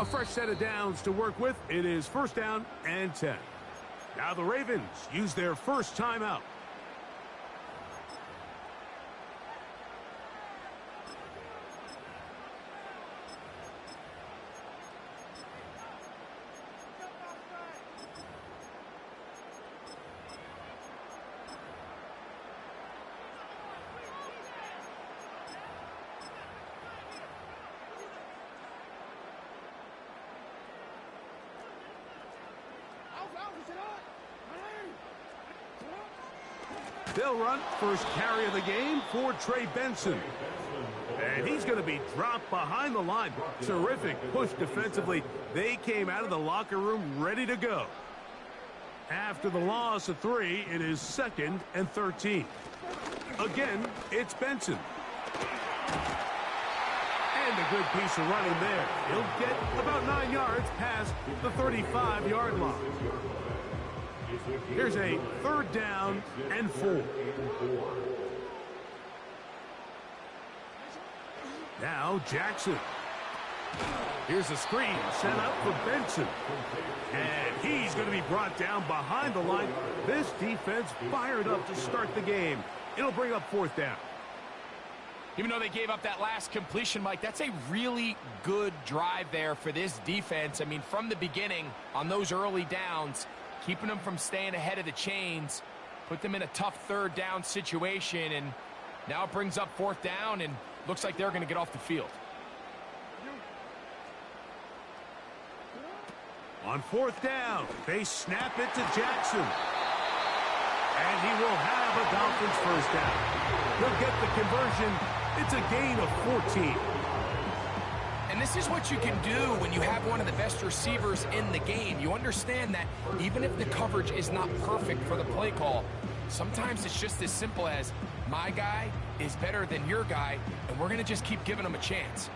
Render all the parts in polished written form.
A fresh set of downs to work with. It is first down and 10. Now the Ravens use their first timeout. They'll run first carry of the game for Trey Benson. And he's going to be dropped behind the line. Terrific push defensively. They came out of the locker room ready to go. After the loss of 3, it is 2nd and 13. Again, it's Benson. And a good piece of running there. He'll get about 9 yards past the 35-yard line. Here's a 3rd down and 4. Now Jackson. Here's a screen set up for Benson. And he's going to be brought down behind the line. This defense fired up to start the game. It'll bring up 4th down. Even though they gave up that last completion, Mike, that's a really good drive there for this defense. I mean, from the beginning, on those early downs, keeping them from staying ahead of the chains, put them in a tough 3rd down situation, and now it brings up 4th down, and looks like they're going to get off the field. On 4th down, they snap it to Jackson. And he will have a Dolphins first down. He'll get the conversion. It's a gain of 14. And this is what you can do when you have one of the best receivers in the game. You understand that even if the coverage is not perfect for the play call, sometimes it's just as simple as my guy is better than your guy, and we're going to just keep giving him a chance.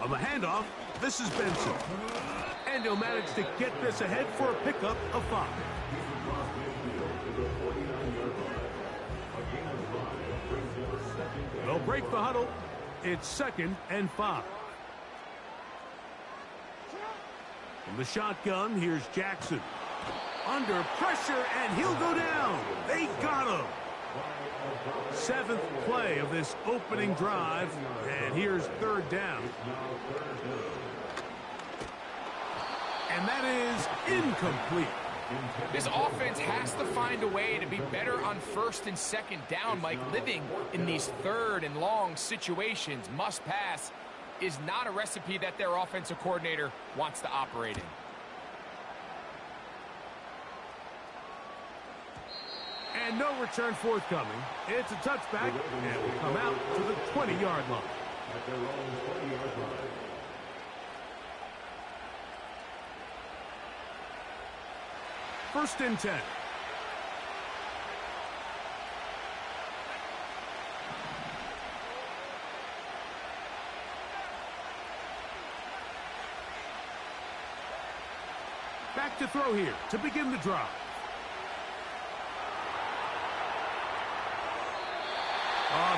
On the handoff, this is Benson. And he'll manage to get this ahead for a pickup of 5. They'll break the huddle. It's 2nd and 5. From the shotgun, here's Jackson. Under pressure, and he'll go down. They got him. 7th play of this opening drive, and here's 3rd down. And that is incomplete. This offense has to find a way to be better on 1st and 2nd down, Mike. Living in these 3rd and long situations, must pass, is not a recipe that their offensive coordinator wants to operate in. And no return forthcoming. It's a touchback, and will come out to the 20-yard line. At their own 20-yard line. First and 10. Back to throw here to begin the drive.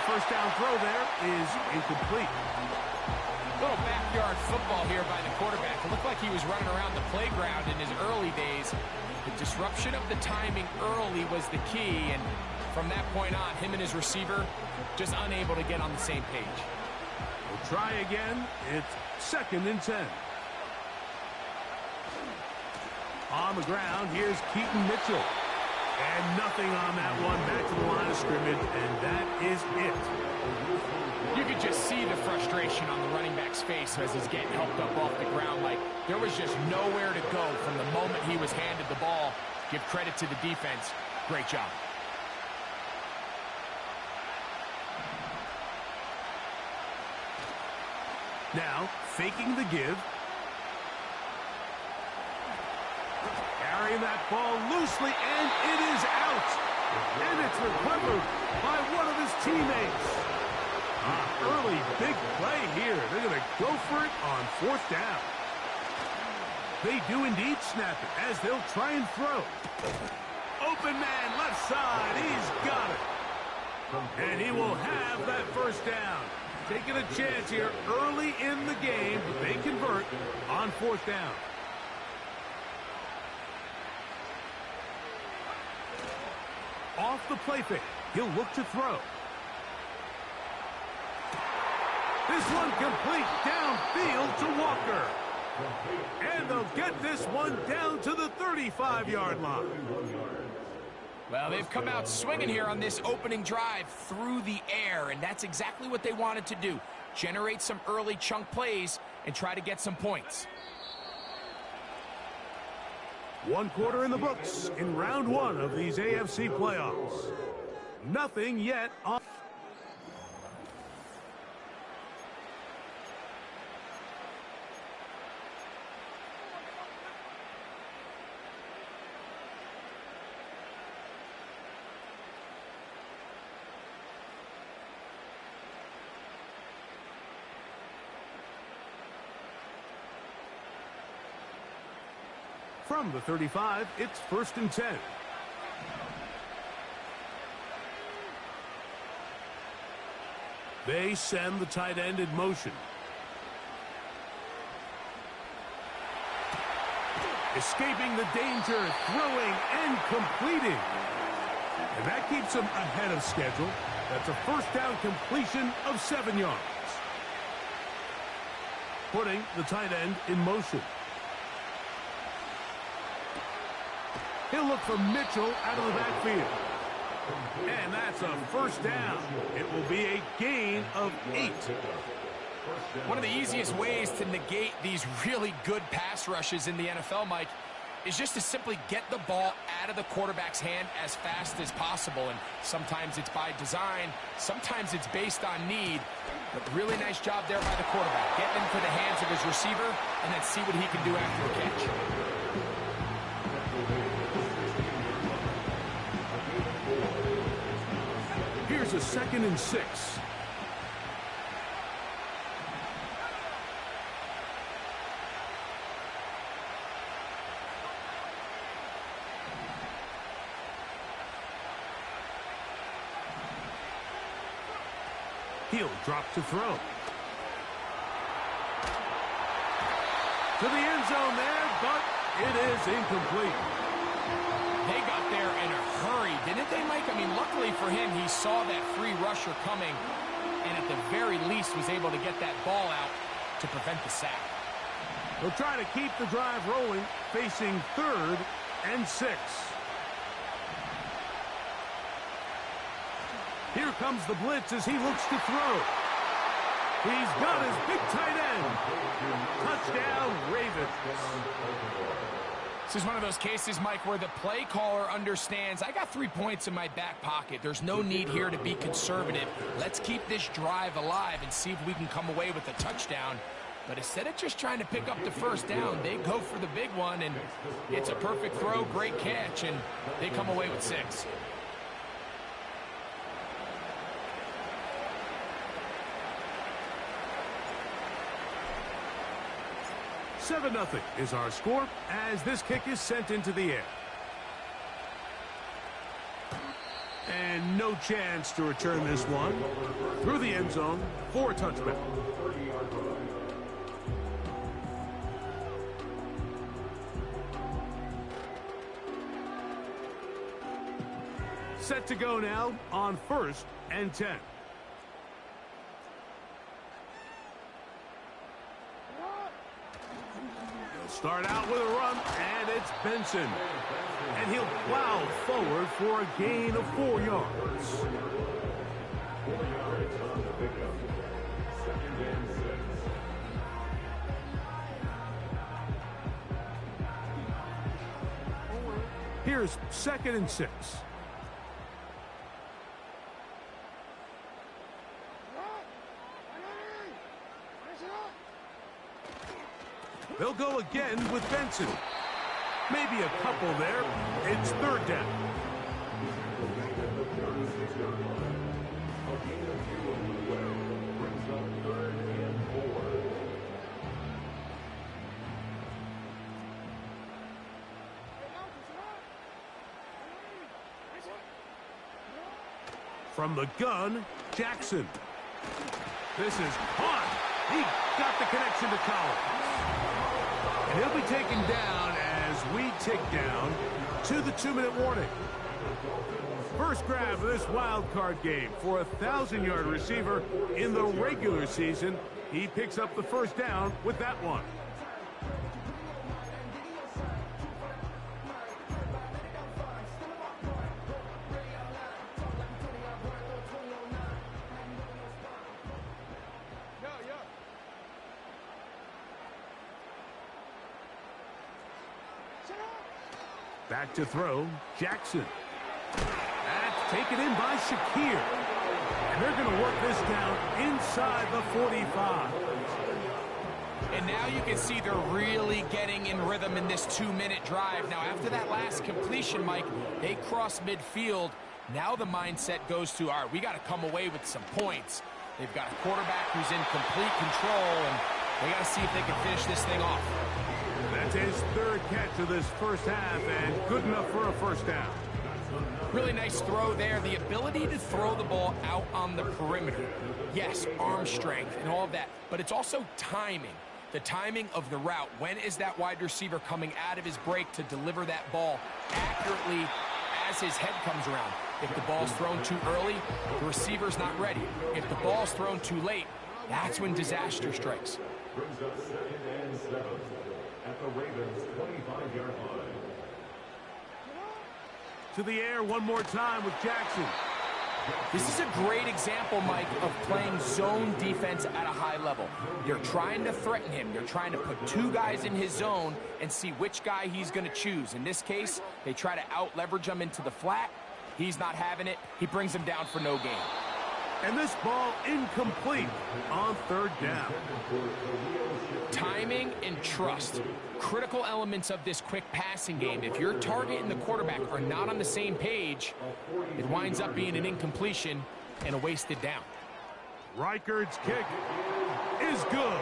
First down throw there is incomplete. Little backyard football here by the quarterback. It looked like he was running around the playground in his early days. The disruption of the timing early was the key, and from that point on, him and his receiver just unable to get on the same page. We'll try again. It's 2nd and 10. On the ground, here's Keaton Mitchell. And nothing on that one. Back to the line of scrimmage, and that is it. You could just see the frustration on the running back's face as he's getting helped up off the ground. Like, there was just nowhere to go from the moment he was handed the ball. Give credit to the defense. Great job. Now, faking the give. Carrying that ball loosely, and it is out. And it's recovered by one of his teammates. Early big play here. They're going to go for it on 4th down. They do indeed snap it as they'll try and throw. Open man left side. He's got it. And he will have that first down. Taking a chance here early in the game, but they convert on fourth down. Off the play fake, he'll look to throw. This one complete downfield to Walker. And they'll get this one down to the 35-yard line. Well, they've come out swinging here on this opening drive through the air, and that's exactly what they wanted to do. Generate some early chunk plays and try to get some points. One quarter in the books in round one of these AFC playoffs. Nothing yet on. From the 35, it's 1st and 10. They send the tight end in motion. Escaping the danger, throwing and completing. And that keeps him ahead of schedule. That's a first down completion of 7 yards. Putting the tight end in motion. He'll look for Mitchell out of the backfield. And that's a first down. It will be a gain of 8. One of the easiest ways to negate these really good pass rushes in the NFL, Mike, is just to simply get the ball out of the quarterback's hand as fast as possible. And sometimes it's by design, sometimes it's based on need. But really nice job there by the quarterback. Get into the hands of his receiver and then see what he can do after the catch. Here's a 2nd and 6. He'll drop to throw. To the end zone there, but it is incomplete. They got there in a hurry, didn't they, Mike? I mean, luckily for him, he saw that free rusher coming and at the very least was able to get that ball out to prevent the sack. They'll try to keep the drive rolling, facing 3rd and 6. Here comes the blitz as he looks to throw. He's got his big tight end. Touchdown, Ravens. This is one of those cases, Mike, where the play caller understands, I got 3 points in my back pocket. There's no need here to be conservative. Let's keep this drive alive and see if we can come away with a touchdown. But instead of just trying to pick up the first down, they go for the big one, and it's a perfect throw, great catch, and they come away with 6. 7-0 is our score as this kick is sent into the air. And no chance to return this one through the end zone for a touchback. Set to go now on 1st and 10. Start out with a run, and it's Benson. And he'll plow forward for a gain of 4 yards. Here's 2nd and 6. They'll go again with Benson. Maybe a couple there. It's 3rd down. From the gun, Jackson. This is caught. He got the connection to Collins. And he'll be taken down as we tick down to the 2-minute warning. First grab of this wild card game for a 1,000-yard receiver in the regular season. He picks up the first down with that one. Back to throw, Jackson. That's taken in by Shakir. And they're going to work this down inside the 45. And now you can see they're really getting in rhythm in this 2-minute drive. Now, after that last completion, Mike, they cross midfield. Now the mindset goes to, all right, we got to come away with some points. They've got a quarterback who's in complete control, and they got to see if they can finish this thing off. That's his third catch of this first half, and good enough for a first down. Really nice throw there. The ability to throw the ball out on the perimeter. Yes, arm strength and all of that, but it's also timing. The timing of the route. When is that wide receiver coming out of his break to deliver that ball accurately as his head comes around? If the ball's thrown too early, the receiver's not ready. If the ball's thrown too late, that's when disaster strikes. Brings up 2nd and 7 at the Ravens' 25-yard line. To the air one more time with Jackson. This is a great example, Mike, of playing zone defense at a high level. You're trying to threaten him. You're trying to put 2 guys in his zone and see which guy he's going to choose. In this case, they try to out-leverage him into the flat. He's not having it. He brings him down for no gain. And this ball incomplete on 3rd down. Timing and trust. Critical elements of this quick passing game. If your target and the quarterback are not on the same page, it winds up being an incompletion and a wasted down. Reichard's kick is good.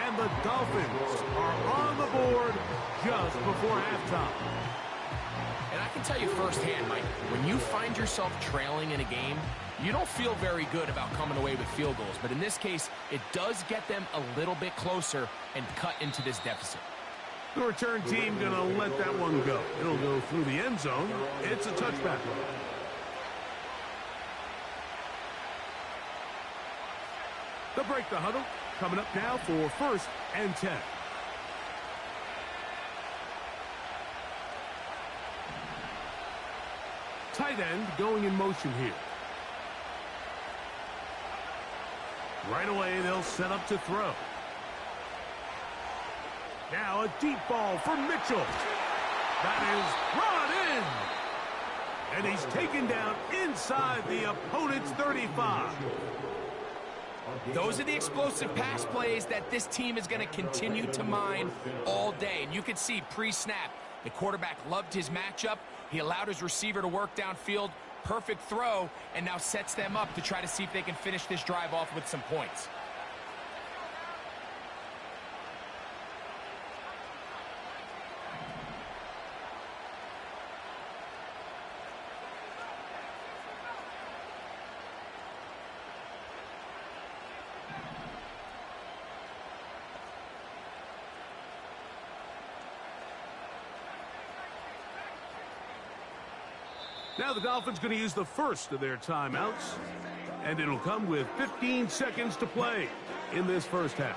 And the Dolphins are on the board just before halftime. And I can tell you firsthand, Mike, when you find yourself trailing in a game, you don't feel very good about coming away with field goals. But in this case, it does get them a little bit closer and cut into this deficit. The return team going to let that one go. It'll go through the end zone. It's a touchback. They'll break the huddle. Coming up now for 1st and 10. Tight end going in motion here. Right away, they'll set up to throw. Now a deep ball for Mitchell. That is brought in. And he's taken down inside the opponent's 35. Those are the explosive pass plays that this team is going to continue to mine all day. And you can see pre-snap, the quarterback loved his matchup. He allowed his receiver to work downfield. Perfect throw, and now sets them up to try to see if they can finish this drive off with some points. Now the Dolphins going to use the first of their timeouts, and it'll come with 15 seconds to play in this first half.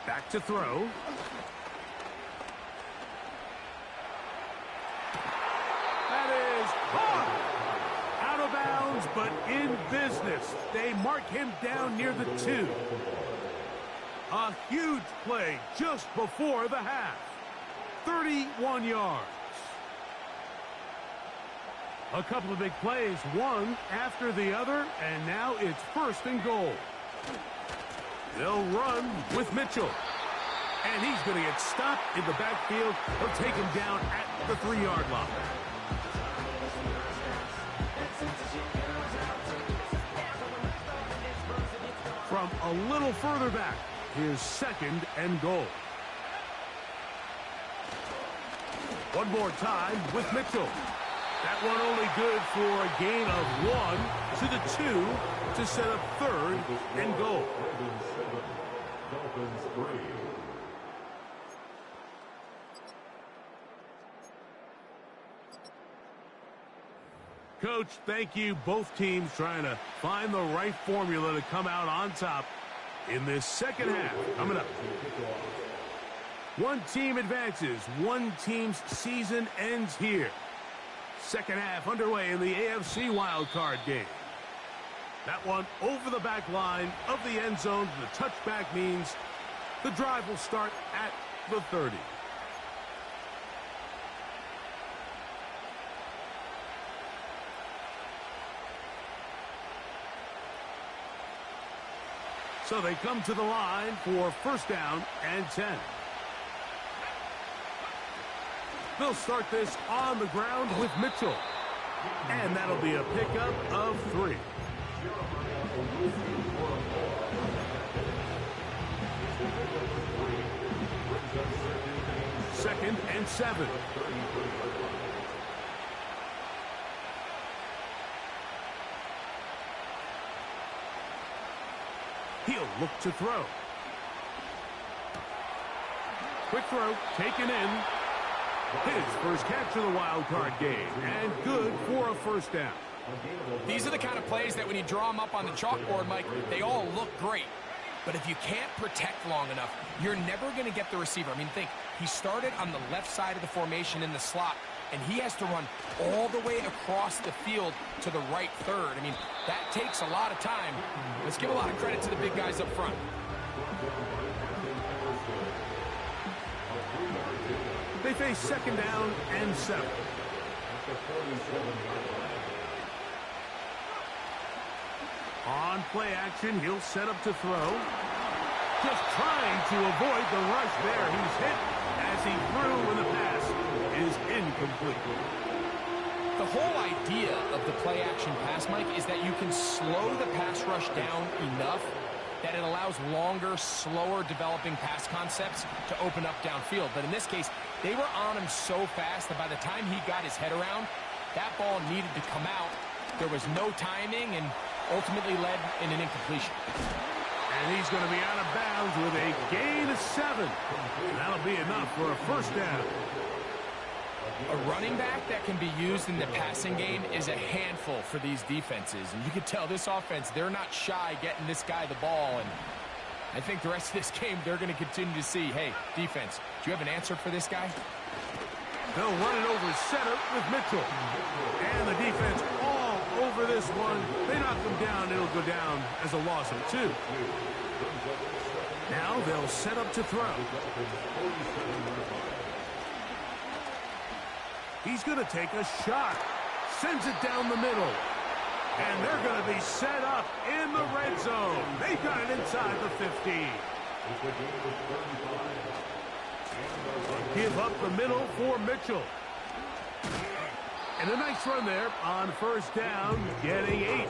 Back to throw. That is caught. Out of bounds, but in business. They mark him down near the 2. A huge play just before the half. 31 yards. A couple of big plays, one after the other, and now it's 1st and goal. They'll run with Mitchell. And he's going to get stopped in the backfield. They'll take him down at the 3-yard line. From a little further back, here's 2nd and goal. One more time with Mitchell. That one only good for a gain of 1 to the 2 to set up 3rd and goal. Dolphins 3. Coach, thank you. Both teams trying to find the right formula to come out on top in this second half. Coming up. One team advances. One team's season ends here. Second half underway in the AFC Wildcard game. That one over the back line of the end zone. The touchback means the drive will start at the 30. So they come to the line for 1st down and 10. They'll start this on the ground with Mitchell. And that'll be a pickup of 3. Second and 7. He'll look to throw. Quick throw, taken in. His first catch of the wild card game, and good for a 1st down. These are the kind of plays that when you draw them up on the chalkboard, Mike, they all look great. But if you can't protect long enough, you're never going to get the receiver. I mean, think, he started on the left side of the formation in the slot, and he has to run all the way across the field to the right 3rd. I mean, that takes a lot of time. Let's give a lot of credit to the big guys up front. They face 2nd down and 7. On play action, he'll set up to throw. Just trying to avoid the rush there. He's hit as he threw when the pass is incomplete. The whole idea of the play action pass, Mike, is that you can slow the pass rush down enough that it allows longer, slower developing pass concepts to open up downfield. But in this case, they were on him so fast that by the time he got his head around, that ball needed to come out. There was no timing and ultimately led in an incompletion. And he's going to be out of bounds with a gain of 7. And that'll be enough for a 1st down. A running back that can be used in the passing game is a handful for these defenses. And you can tell this offense, they're not shy getting this guy the ball. And I think the rest of this game, they're going to continue to see, hey, defense, do you have an answer for this guy? They'll run it over center with Mitchell. And the defense all over this one. They knock him down. It'll go down as a loss of 2. Now they'll set up to throw. He's going to take a shot. Sends it down the middle. And they're going to be set up in the red zone. They got it inside the 15. Give up the middle for Mitchell. And a nice run there on 1st down, getting 8.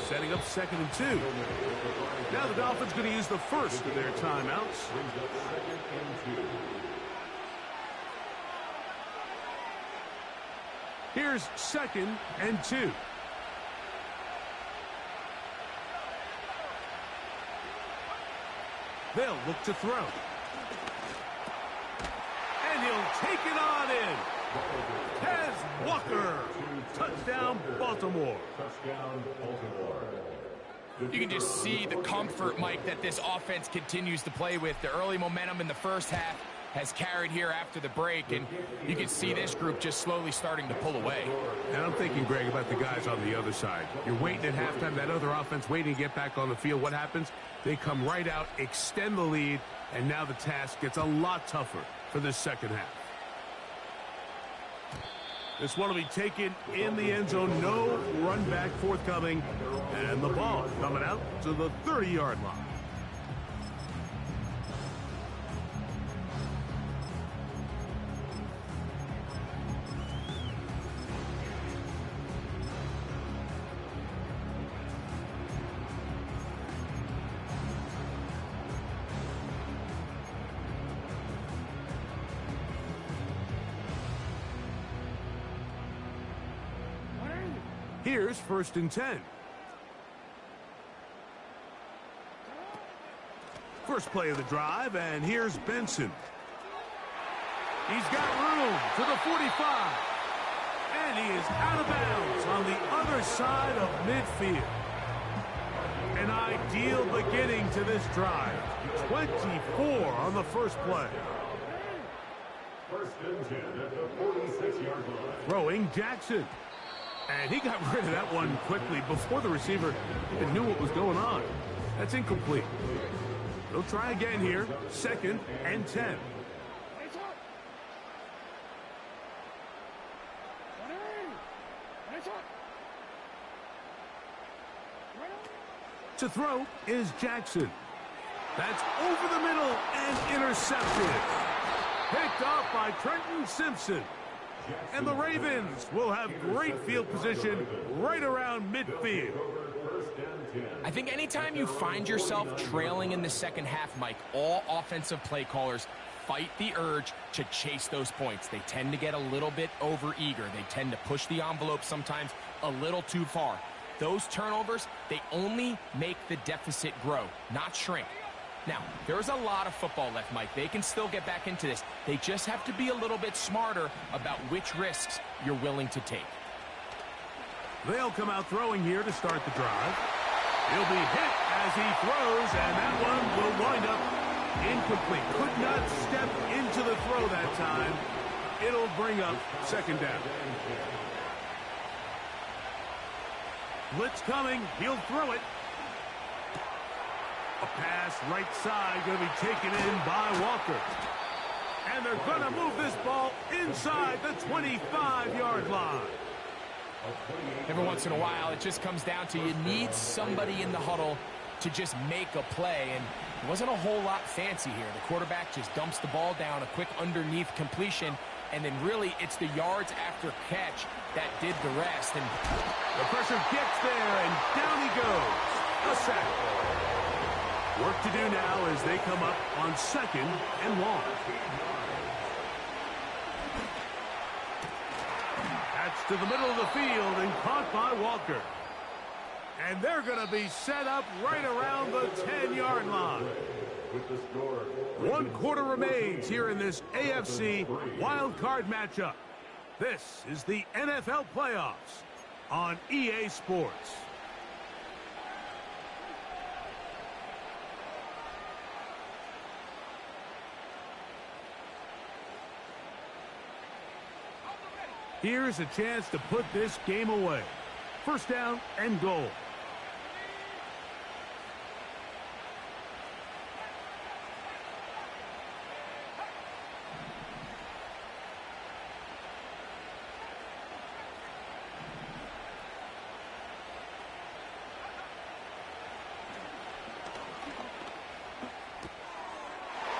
Setting up 2nd and 2. Now the Dolphins going to use the first of their timeouts. Here's 2nd and 2. They'll look to throw. And he'll take it on in. Tez Walker. Touchdown, Baltimore. Touchdown, Baltimore. You can just see the comfort, Mike, that this offense continues to play with. The early momentum in the first half has carried here after the break, and you can see this group just slowly starting to pull away. And I'm thinking, Greg, about the guys on the other side. You're waiting at halftime, that other offense waiting to get back on the field. What happens? They come right out, extend the lead, and now the task gets a lot tougher for this second half. This one will be taken in the end zone. No run back forthcoming. And the ball coming out to the 30-yard line. Here's 1st and 10. First play of the drive, and here's Benson. He's got room to the 45. And he is out of bounds on the other side of midfield. An ideal beginning to this drive. 24 on the first play. 1st and 10 at the 46-yard line. Throwing Jackson. And he got rid of that one quickly before the receiver even knew what was going on. That's incomplete. They'll try again here. 2nd and 10. To throw is Jackson. That's over the middle and intercepted. Picked off by Trenton Simpson. And the Ravens will have great field position right around midfield. I think anytime you find yourself trailing in the second half, Mike, all offensive play callers fight the urge to chase those points. They tend to get a little bit overeager. They tend to push the envelope sometimes a little too far. Those turnovers, they only make the deficit grow, not shrink. Now, there's a lot of football left, Mike. They can still get back into this. They just have to be a little bit smarter about which risks you're willing to take. They'll come out throwing here to start the drive. He'll be hit as he throws, and that one will wind up incomplete. Could not step into the throw that time. It'll bring up 2nd down. Blitz coming. He'll throw it. A pass right side going to be taken in by Walker. And they're going to move this ball inside the 25-yard line. Every once in a while, it just comes down to you need somebody in the huddle to just make a play. And it wasn't a whole lot fancy here. The quarterback just dumps the ball down, a quick underneath completion, and then really it's the yards after catch that did the rest. And the pressure gets there, and down he goes. A sack. Work to do now as they come up on 2nd and long. That's to the middle of the field and caught by Walker. And they're going to be set up right around the 10-yard line. 1 quarter remains here in this AFC wildcard matchup. This is the NFL playoffs on EA Sports. Here's a chance to put this game away. 1st down and goal.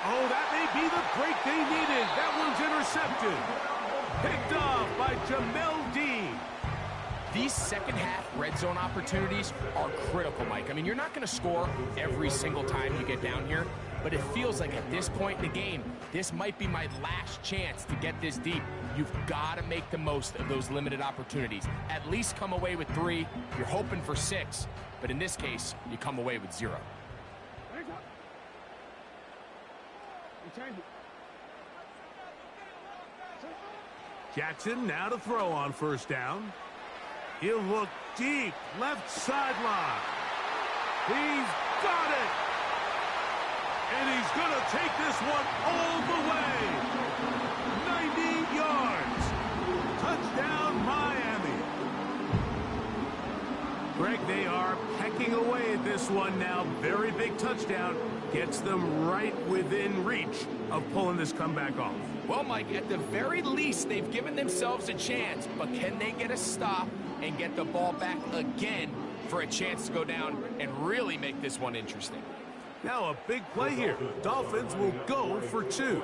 Oh, that may be the break they needed. That one's intercepted. Picked off by Jamel Dean. These second half red zone opportunities are critical, Mike. I mean, you're not going to score every single time you get down here, but it feels like at this point in the game, this might be my last chance to get this deep. You've got to make the most of those limited opportunities. At least come away with 3. You're hoping for 6, but in this case, you come away with 0. Jackson now to throw on 1st down. He'll look deep, left sideline. He's got it. And he's going to take this one all the way. 90 yards. Touchdown, Miami. Greg, they are pecking away at this one now. Very big touchdown. Gets them right within reach of pulling this comeback off. Well, Mike, at the very least, they've given themselves a chance, but can they get a stop and get the ball back again for a chance to go down and really make this one interesting? Now a big play here. Dolphins will go for 2.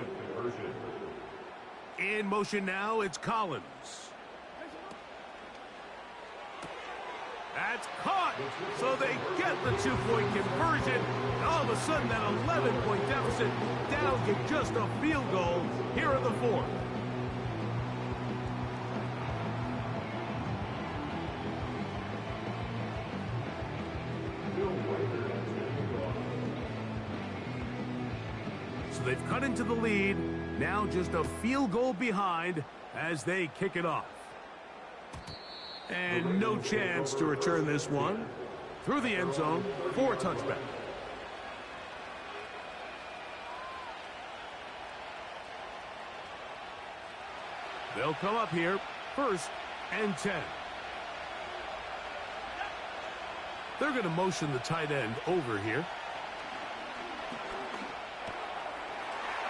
In motion now, it's Collins. That's caught. So they get the 2-point conversion. And all of a sudden, that 11-point deficit down to just a field goal here in the 4th. So they've cut into the lead. Now just a field goal behind as they kick it off. And no chance to return this one. Through the end zone for a touchback. They'll come up here, 1st and 10. They're going to motion the tight end over here.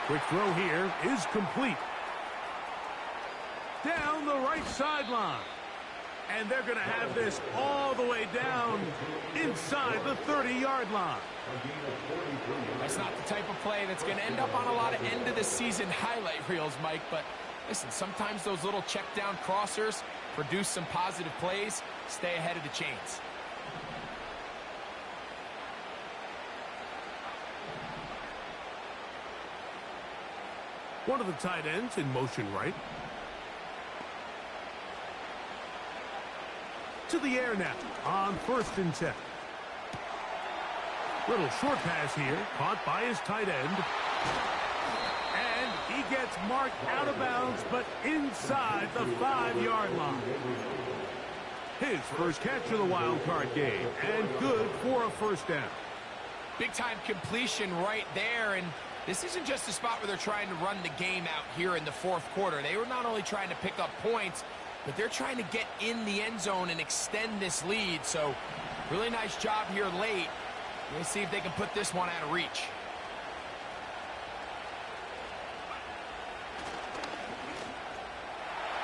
Quick throw here is complete. Down the right sideline. And they're going to have this all the way down inside the 30-yard line. That's not the type of play that's going to end up on a lot of end-of-the-season highlight reels, Mike. But listen, sometimes those little check-down crossers produce some positive plays. Stay ahead of the chains. One of the tight ends in motion right. To the air now on 1st and 10. Little short pass here, caught by his tight end. And he gets marked out of bounds, but inside the 5-yard line. His first catch of the wild card game, and good for a 1st down. Big-time completion right there, and this isn't just a spot where they're trying to run the game out here in the 4th quarter. They were not only trying to pick up points, but they're trying to get in the end zone and extend this lead. So, really nice job here late. Let's see if they can put this one out of reach.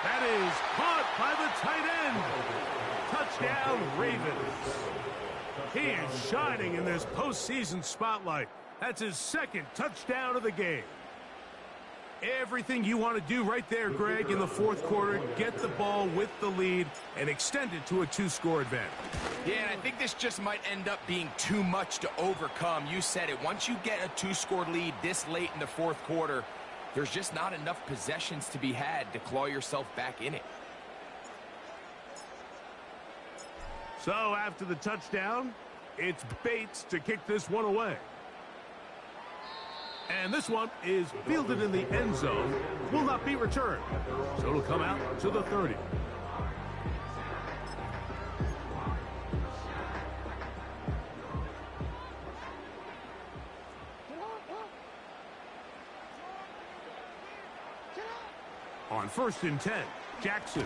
That is caught by the tight end. Touchdown, Ravens. He is shining in this postseason spotlight. That's his 2nd touchdown of the game. Everything you want to do right there, Greg, in the 4th quarter, get the ball with the lead and extend it to a 2-score advantage. Yeah, and I think this just might end up being too much to overcome. You said it. Once you get a 2-score lead this late in the 4th quarter, there's just not enough possessions to be had to claw yourself back in it. So after the touchdown, it's Bates to kick this one away. And this one is fielded in the end zone, will not be returned. So it'll come out to the 30. On 1st and 10, Jackson.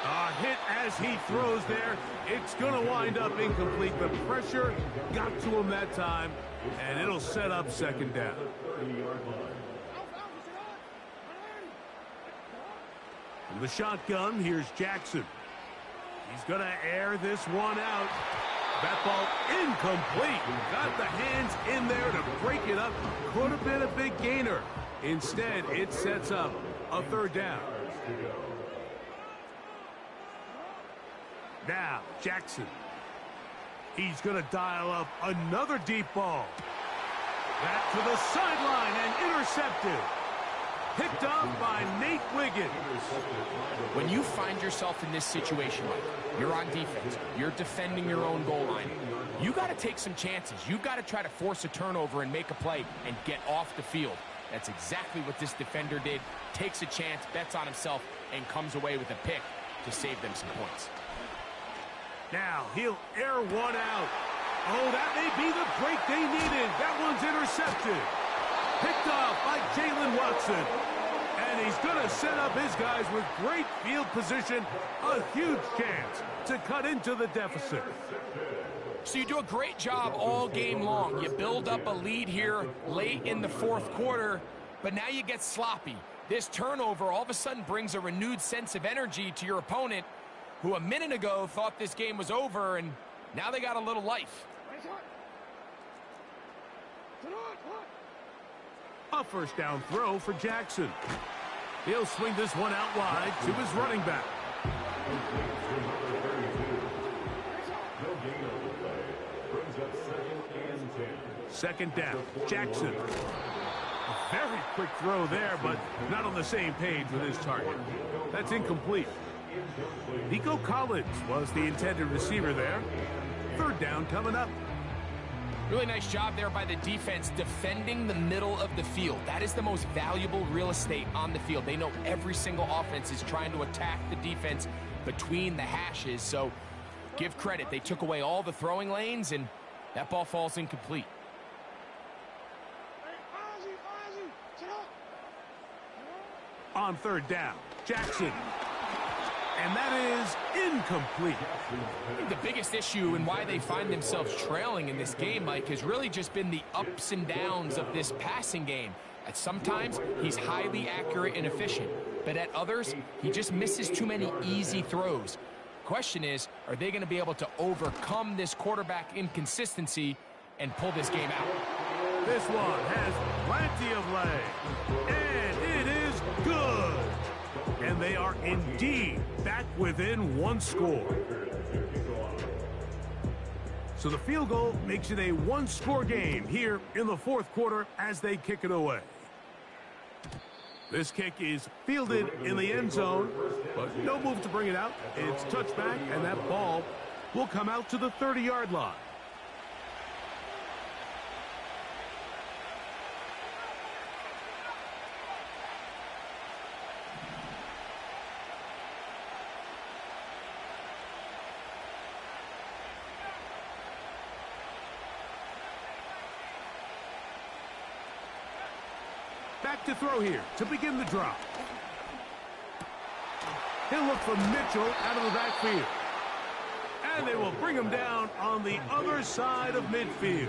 A hit as he throws there. It's going to wind up incomplete. The pressure got to him that time, and it'll set up 2nd down. From the shotgun, here's Jackson. He's going to air this one out. That ball incomplete. Got the hands in there to break it up. Could have been a big gainer. Instead, it sets up a 3rd down. Now, Jackson. He's going to dial up another deep ball. Back to the sideline and intercepted. Picked up by Nate Wiggins. When you find yourself in this situation, Mike, you're on defense, you're defending your own goal line, you got to take some chances. You got to try to force a turnover and make a play and get off the field. That's exactly what this defender did. Takes a chance, bets on himself, and comes away with a pick to save them some points. Now he'll air one out. Oh, that may be the break they needed. That one's intercepted. Picked off by Jalen Watson. And he's going to set up his guys with great field position. A huge chance to cut into the deficit. So you do a great job all game long. You build up a lead here late in the 4th quarter. but now you get sloppy. This turnover all of a sudden brings a renewed sense of energy to your opponent, who a minute ago thought this game was over, and now they got a little life. A first down throw for Jackson. He'll swing this one out wide to his running back. Second down, Jackson. A very quick throw there, but not on the same page with his target. That's incomplete. Nico Collins was the intended receiver there. Third down coming up. Really nice job there by the defense defending the middle of the field. That is the most valuable real estate on the field. They know every single offense is trying to attack the defense between the hashes. So give credit. They took away all the throwing lanes, and that ball falls incomplete. On third down, Jackson. And that is incomplete. I think the biggest issue and why they find themselves trailing in this game, Mike, has really just been the ups and downs of this passing game. At sometimes, he's highly accurate and efficient, but at others, he just misses too many easy throws. Question is, are they going to be able to overcome this quarterback inconsistency and pull this game out? This one has plenty of leg, and it is good. And they are indeed back within one score. So the field goal makes it a one-score game here in the fourth quarter as they kick it away. This kick is fielded in the end zone, but no move to bring it out. It's touchback, and that ball will come out to the 30-yard line. Back to throw here to begin the drop. He'll look for Mitchell out of the backfield. And they will bring him down on the other side of midfield.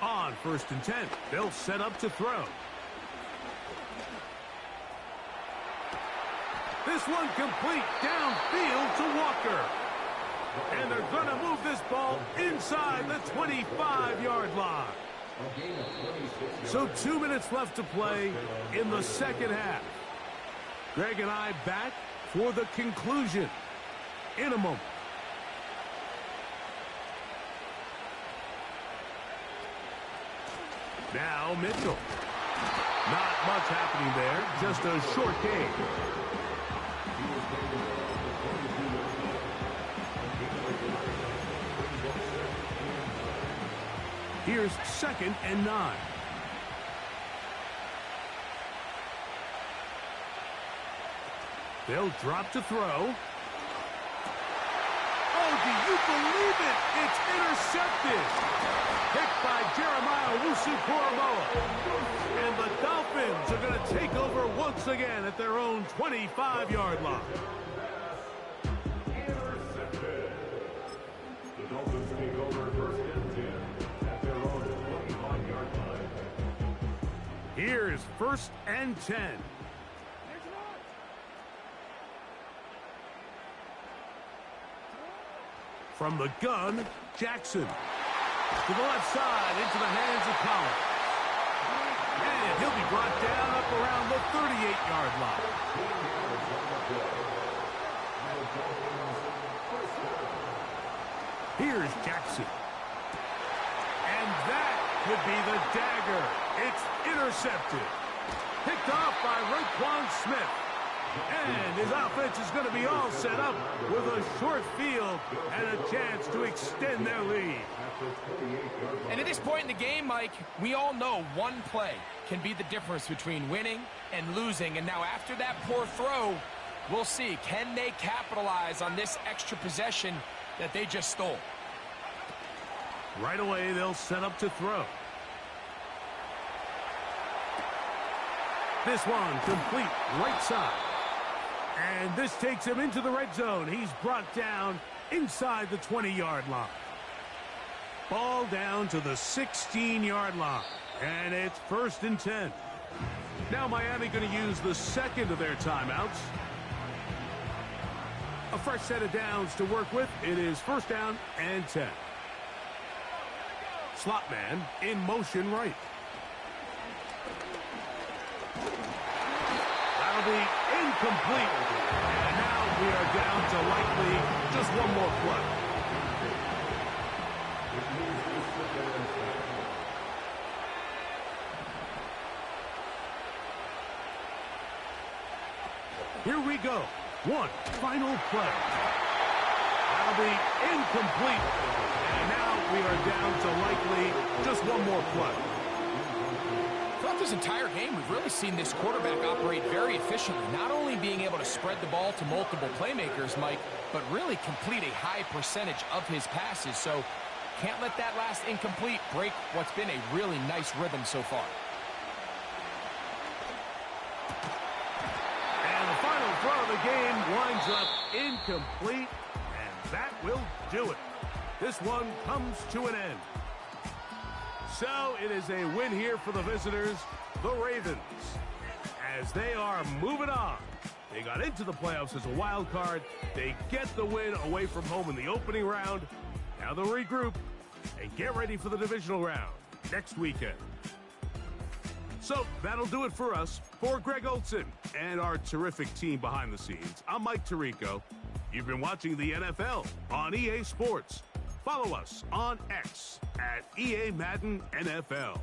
On 1st and 10, they'll set up to throw. This one complete downfield to Walker. And they're going to move this ball inside the 25-yard line. So 2 minutes left to play in the second half. Greg and I back for the conclusion in a moment. Now Mitchell. Not much happening there, just a short game. Here's 2nd and 9. They'll drop to throw. Oh, do you believe it? It's intercepted. Picked by Jeremiah Owusu-Koramoah. And the Dolphins are going to take over once again at their own 25-yard line. Intercepted. The Dolphins take over 1st and 10 at their own 25-yard line. Here's 1st and 10. From the gun, Jackson. To the left side, into the hands of Collins. And he'll be brought down up around the 38-yard line. Here's Jackson. And that could be the dagger. It's intercepted. Picked off by Raekwon Smith. And his offense is going to be all set up with a short field and a chance to extend their lead. And at this point in the game, Mike, we all know one play can be the difference between winning and losing. And now after that poor throw, we'll see, can they capitalize on this extra possession that they just stole? Right away, they'll set up to throw. This one complete right side. And this takes him into the red zone. He's brought down inside the 20-yard line. Ball down to the 16-yard line, and it's 1st and 10. Now Miami going to use the second of their timeouts. A fresh set of downs to work with. It is 1st down and 10. Slot man in motion right. That'll be incomplete. And now we are down to likely just one more play. Here we go. One final play. That'll be incomplete. And now we are down to likely just one more play. Throughout this entire game, we've really seen this quarterback operate very efficiently, not only being able to spread the ball to multiple playmakers, Mike, but really complete a high percentage of his passes. So can't let that last incomplete break what's been a really nice rhythm so far. And the final throw of the game winds up incomplete, and that will do it. This one comes to an end. So it is a win here for the visitors, the Ravens, as they are moving on. They got into the playoffs as a wild card. They get the win away from home in the opening round. Now they'll regroup and get ready for the divisional round next weekend. So that'll do it for us. For Greg Olson and our terrific team behind the scenes, I'm Mike Tirico. You've been watching the NFL on EA Sports. Follow us on X at EA Madden NFL.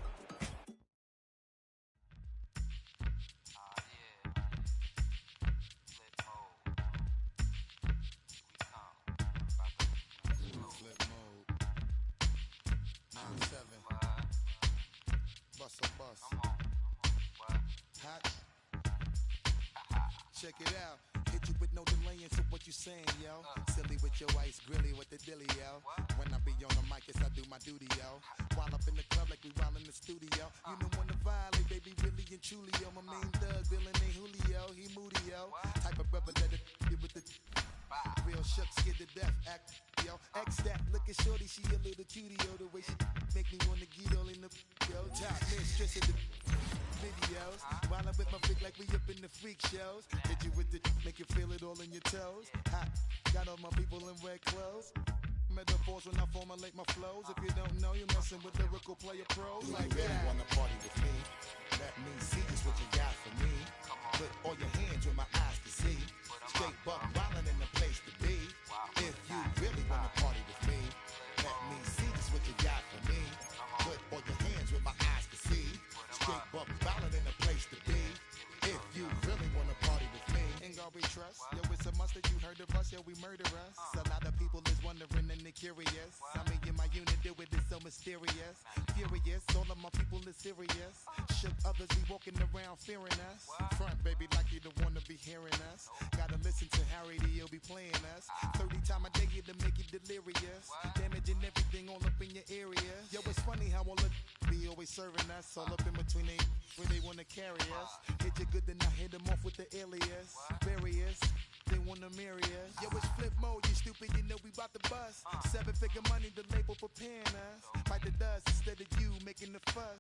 Flip mode. 9-7. Bust a bus. Hot. Check it out. Hit you with no delaying, so what you saying, yo? Silly with your ice, grilly with the dilly, yo. When I be on the mic, yes, I do my duty, yo. While up in the club like we while in the studio. You don't wanna violate, baby, really and truly, yo. My main thug, villain ain't Julio, he moody, yo. Type of brother that it with the real shook, scared to death, act, yo. X that, look at shorty, she a little cutie, yo. The way she make me wanna get all in the, yo. Top mistress in the videos. While I'm with my freak like we up in the freak shows. Hit you with the make you feel it all in your toes. Hot, got all my people in red clothes. Metaphors when I formulate my flows. If you don't know, you're messing with lyrical player pros like that. You really wanna party with me? Let me see just what you got for me. Put all your hands where my eyes can see. Straight buck wildin' in the place to be. If you really wanna party with me, let me see just what you got for me. Put all your hands where my eyes can see. Straight buck wildin' in the place to be. If you really wanna party with me, ain't gonna be trust. Yo, it's a must that you heard of us, yo, we murder us. A lot of people is wondering and they curious. I mean, in my unit do it is so mysterious. Furious, all of my people is serious. Shook others be walking around fearing us. Front, baby, like you don't wanna be hearing us. Gotta listen to Harry, he'll be playing us. 30 times a day to make you delirious. Damaging everything all up in your area. Yo, it's funny how all of be always serving us. All up in between they where they wanna carry us. Hit you good, then I hit them off with the alias. Various, they wanna marry us. Yo, it's flip mode, you stupid, you know we bout to bust. 7-figure money, the label preparing us. Bite the dust instead of you making the fuss.